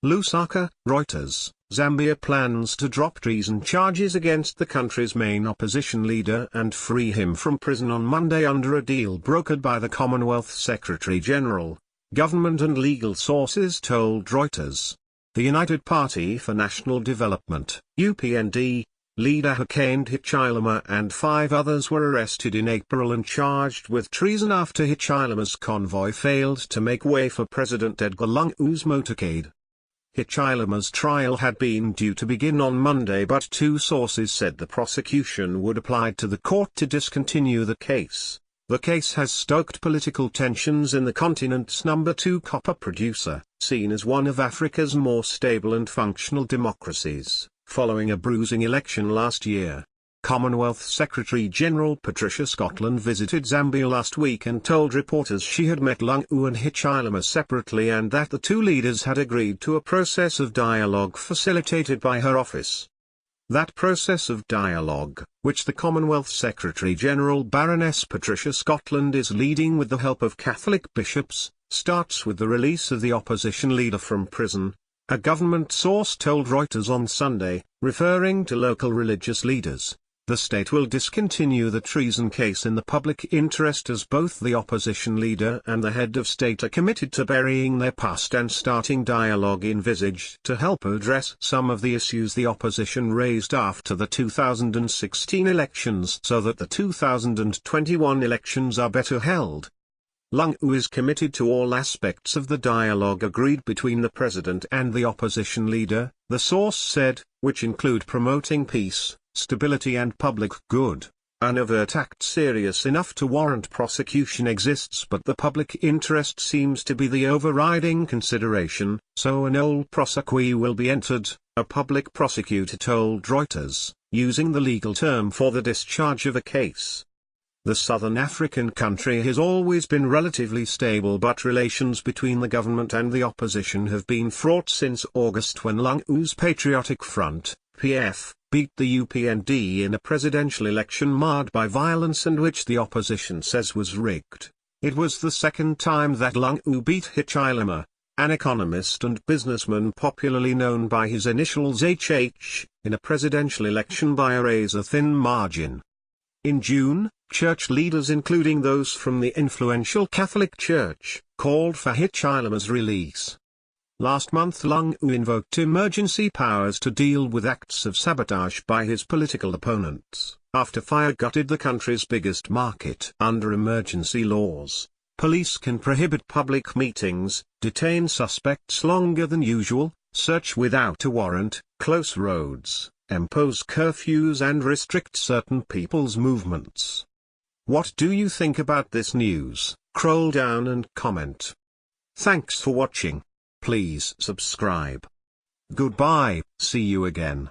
Lusaka, Reuters. Zambia plans to drop treason charges against the country's main opposition leader and free him from prison on Monday under a deal brokered by the Commonwealth Secretary-General, government and legal sources told Reuters. The United Party for National Development (UPND) leader Hakainde Hichilema and 5 others were arrested in April and charged with treason after Hichilema's convoy failed to make way for President Edgar Lungu's motorcade. Hichilema's trial had been due to begin on Monday, but 2 sources said the prosecution would apply to the court to discontinue the case. The case has stoked political tensions in the continent's number 2 copper producer, seen as one of Africa's more stable and functional democracies, following a bruising election last year. Commonwealth Secretary-General Patricia Scotland visited Zambia last week and told reporters she had met Lungu and Hichilema separately and that the 2 leaders had agreed to a process of dialogue facilitated by her office. That process of dialogue, which the Commonwealth Secretary-General Baroness Patricia Scotland is leading with the help of Catholic bishops, starts with the release of the opposition leader from prison, a government source told Reuters on Sunday, referring to local religious leaders. The state will discontinue the treason case in the public interest as both the opposition leader and the head of state are committed to burying their past and starting dialogue envisaged to help address some of the issues the opposition raised after the 2016 elections so that the 2021 elections are better held. Lungu is committed to all aspects of the dialogue agreed between the president and the opposition leader, the source said, which include promoting peace, stability and public good. An overt act serious enough to warrant prosecution exists, but the public interest seems to be the overriding consideration, so a nolle prosequi will be entered, a public prosecutor told Reuters, using the legal term for the discharge of a case. The southern African country has always been relatively stable, but relations between the government and the opposition have been fraught since August when Lungu's Patriotic Front, PF, beat the UPND in a presidential election marred by violence and which the opposition says was rigged. It was the second time that Lungu beat Hichilema, an economist and businessman popularly known by his initials HH, in a presidential election by a razor-thin margin. In June, church leaders including those from the influential Catholic Church, called for Hichilema's release. Last month Lungu invoked emergency powers to deal with acts of sabotage by his political opponents, after fire gutted the country's biggest market. Under emergency laws, police can prohibit public meetings, detain suspects longer than usual, search without a warrant, close roads, impose curfews and restrict certain people's movements. What do you think about this news? Scroll down and comment. Thanks for watching. Please subscribe. Goodbye, see you again.